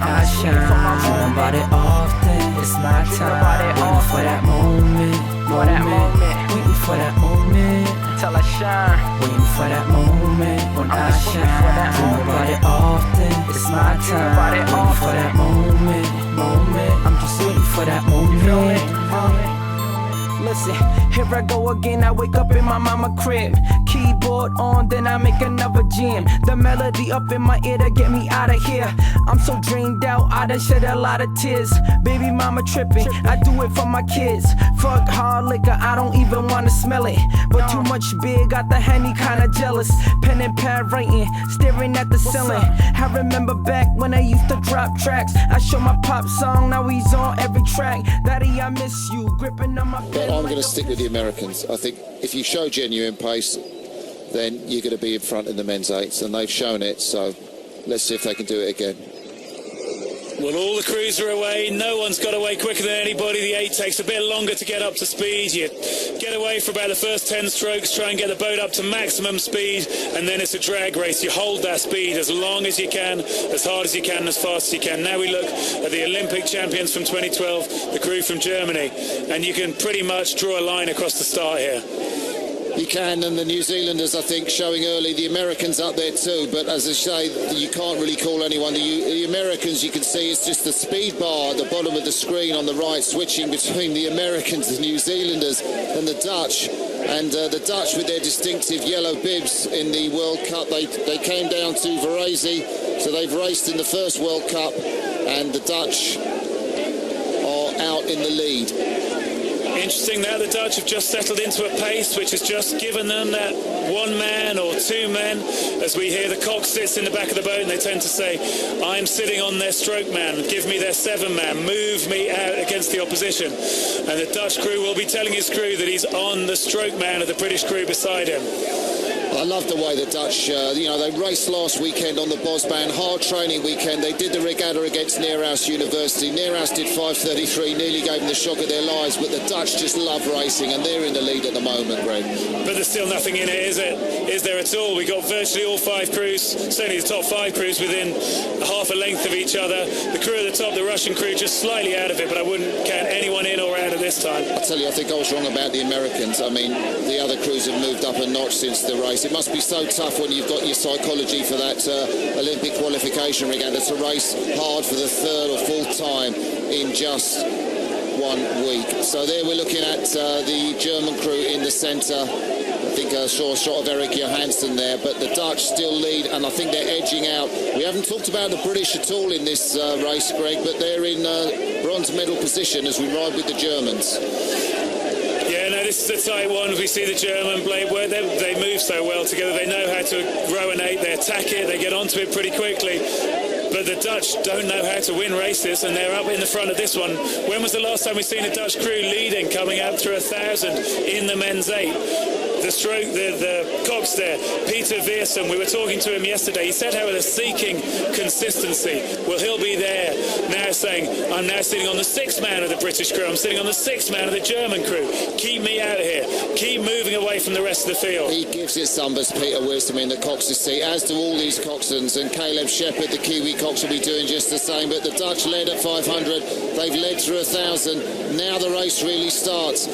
I shine. Dream about it often, it's my time. Waiting for that moment, waiting for that moment till I shine. Waiting for that moment when I shine. Dream about it often, it's my time. Waiting for that moment. I'm just waiting for that moment. Listen, here I go again. I wake up in my mama crib, keyboard on, then I make another jam. The melody up in my ear to get me out of here. I'm so drained out, I done shed a lot of tears. Baby mama tripping, I do it for my kids. Fuck hard liquor, I don't even wanna smell it. But too much beer, got the Henny kinda jealous. Pen and pad writing, staring at the ceiling. I remember back when I used to drop tracks. I show my pop song, now he's on every track. Daddy, I miss you, gripping on my pen. I'm going to stick with the Americans. I think if you show genuine pace, then you're going to be in front in the men's eights, and they've shown it, so let's see if they can do it again. Well, all the crews are away. No one's got away quicker than anybody. The 8 takes a bit longer to get up to speed. You get away for about the first 10 strokes, try and get the boat up to maximum speed, and then it's a drag race. You hold that speed as long as you can, as hard as you can, as fast as you can. Now we look at the Olympic champions from 2012, the crew from Germany, and you can pretty much draw a line across the start here. You can, and the New Zealanders, I think, showing early. The Americans up there too, but as I say, you can't really call anyone. The Americans, you can see, it's just the speed bar at the bottom of the screen on the right, switching between the Americans, the New Zealanders, and the Dutch. And the Dutch, with their distinctive yellow bibs in the World Cup, they came down to Varese, so they've raced in the first World Cup, and the Dutch are out in the lead. Interesting that the Dutch have just settled into a pace which has just given them that 1 man or 2 men. As we hear the cock sits in the back of the boat and they tend to say, I'm sitting on their stroke man, give me their 7 man, move me out against the opposition. And the Dutch crew will be telling his crew that he's on the stroke man of the British crew beside him. I love the way the Dutch, they raced last weekend on the Bosman, hard training weekend. They did the regatta against Neerhouse University. Neerhouse did 5:33, nearly gave them the shock of their lives, but the Dutch just love racing, and they're in the lead at the moment, Greg. But there's still nothing in it, is it? Is there at all? We got virtually all 5 crews, certainly the top 5 crews within half a length of each other. The crew at the top, the Russian crew, just slightly out of it, but I wouldn't count anyone in or out at this time. I tell you, I think I was wrong about the Americans. I mean, the other crews have moved up a notch since the race. It must be so tough when you've got your psychology for that Olympic qualification regatta to race hard for the 3rd or 4th time in just 1 week. So there we're looking at the German crew in the centre. I think I saw a shot of Eric Johansson there, but the Dutch still lead, and I think they're edging out. We haven't talked about the British at all in this race, Greg, but they're in bronze medal position as we ride with the Germans. Yeah, no, this is a tight one. We see the German blade where they move so well together. They know how to row an 8, they attack it, they get onto it pretty quickly. But the Dutch don't know how to win races, and they're up in the front of this one. When was the last time we've seen a Dutch crew leading, coming out through 1,000 in the men's 8? The stroke, the cogs there, Peter Veersen, we were talking to him yesterday. He said how they're seeking consistency. Well, he'll be there now saying, I'm now sitting on the 6th man of the British crew. I'm sitting on the 6th man of the German crew. Keep me out of here. Keep moving away from the rest of the field. He gives it some, as Peter Wisdom in the cox's seat, as do all these coxswains, and Caleb Shepherd, the Kiwi cox, will be doing just the same. But the Dutch led at 500. They've led through 1,000. Now the race really starts.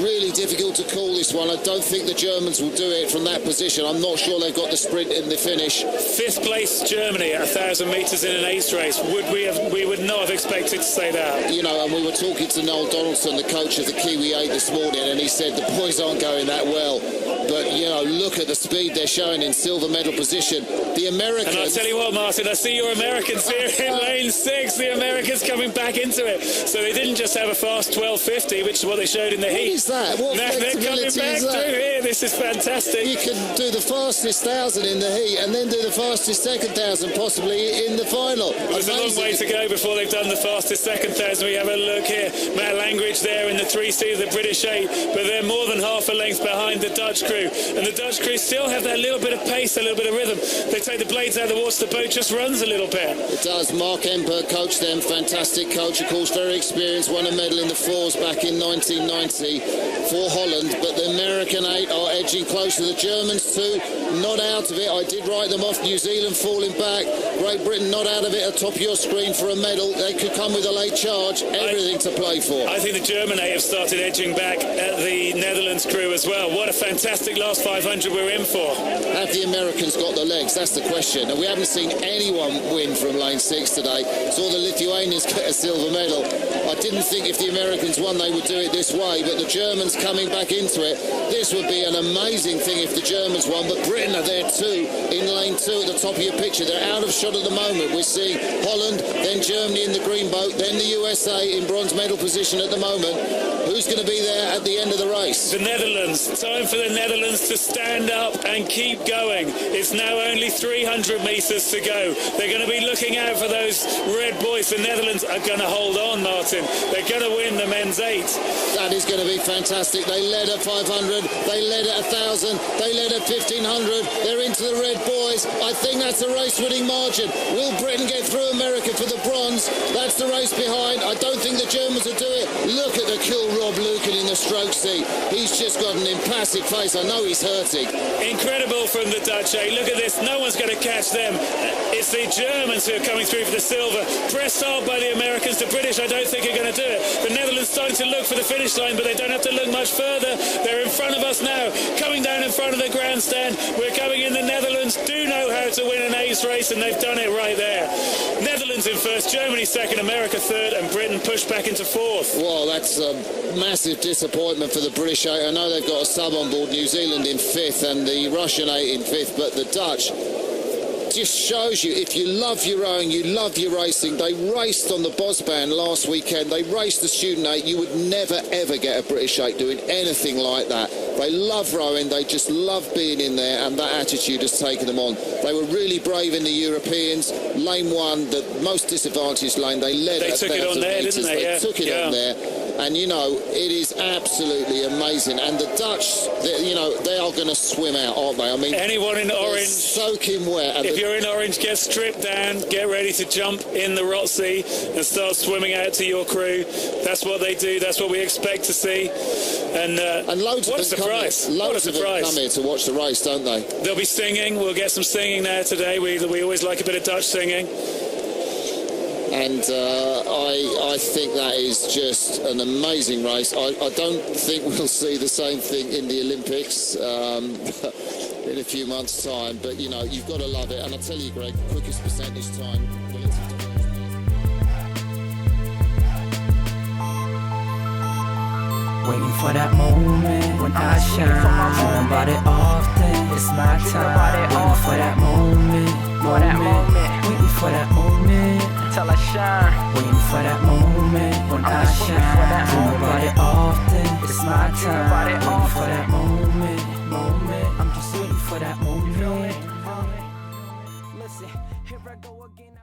Really difficult to call this one. I don't think the Germans will do it from that position. I'm not sure they've got the sprint in the finish. 5th place Germany at 1,000 metres in an 8th race. We would not have expected to say that. You know, and we were talking to Noel Donaldson, the coach of the Kiwi 8 this morning, and he said the boys aren't going that well. But, you know, look at the speed they're showing in silver medal position. The Americans... And I'll tell you what, Martin, I see your Americans here in lane 6. The Americans coming back into it. So they didn't just have a fast 12.50, which is what they showed in the heat. What is that? What now they're coming back through here. This is fantastic. You can do the fastest 1,000 in the heat and then do the fastest 2,000 possibly in the final. There's a long way to go before they've done the fastest 2,000. We have a look here. Matt Langridge there in the 3C of the British 8, but they're more than half a length behind the Dutch crew. And the Dutch crew still have that little bit of pace, a little bit of rhythm. They take the blades out of the water, the boat just runs a little bit. there. It does. Mark Emper coached them, fantastic coach, of course, very experienced, won a medal in the fours back in 1990 for Holland, but the American 8 are edging closer. The Germans too, not out of it. I did write them off. New Zealand falling back. Great Britain not out of it. At top of your screen for a medal. They could come with a late charge. Everything to play for. I think the German 8 have started edging back at the Netherlands crew as well. What a fantastic last 500 we're in for. Have the Americans got the legs? That's the question. And we haven't seen anyone win from lane 6 today. Saw the Lithuanians get a silver medal. I didn't think if the Americans won they would do it this way, but the Germans coming back into it. This would be an amazing thing if the Germans won, but Britain are there too in lane 2 at the top of your picture. They're out of shot at the moment. We're seeing Holland, then Germany in the green boat, then the USA in bronze medal position at the moment. Who's going to be there at the end of the race? The Netherlands. Time for the Netherlands to stand up and keep going. It's now only 300 metres to go. They're going to be looking out for those red boys. The Netherlands are going to hold on, Martin. They're going to win the men's 8. That is going to be fantastic. They led at 500, they led at 1,000, they led at 1,500. They're into the red boys. I think that's a race-winning margin. Will Britain get through America for the bronze? That's the race behind. I don't think the Germans will do it. Look at the kill Rob Lucan in the stroke seat. He's just got an impassive face. I know he's hurting. Incredible from the Dutch, eh? Look at this. No one's going to catch them. It's the Germans who are coming through for the silver. Pressed hard by the Americans. The British, I don't think, are going to do it. The Netherlands starting to look for the finish line, but they don't have to look much further. They're in front of us now. Coming down in front of the grandstand. We're coming in. The Netherlands do know how to win an ace race, and they've done it right there. Netherlands in first, Germany second, America third, and Britain pushed back into fourth. Well, that's a massive disappointment for the British 8. I know they've got a sub on board, New Zealand in 5th and the Russian 8 in 5th, but the Dutch just shows you, if you love your rowing, you love your racing. They raced on the Bosban last weekend. They raced the Student 8. You would never, ever get a British 8 doing anything like that. They love rowing. They just love being in there, and that attitude has taken them on. They were really brave in the Europeans. Lane 1, the most disadvantaged lane, they led at 1,000 metres. They took it on there, didn't they? They took it on there. And, you know, it is absolutely amazing. And the Dutch, you know, they are going to swim out, aren't they? I mean, anyone in orange, soaking wet. If you're in orange, get stripped down, get ready to jump in the Rotsee and start swimming out to your crew. That's what they do. That's what we expect to see. And loads what of a surprise. Loads of them come here to watch the race, don't they? They'll be singing. We'll get some singing there today. We always like a bit of Dutch singing. And I think that is just an amazing race. I don't think we'll see the same thing in the Olympics in a few months' time. But, you know, you've got to love it. And I tell you, Greg, quickest percentage time. Waiting for that moment when I shine. Dreaming about it often, it's my time. Waiting for that moment. Waiting for that moment till I shine. Waiting for that moment when I shine. Dreaming about it often, it's my time. Waiting for that moment. I'm just waiting for that moment. Listen, here I go again.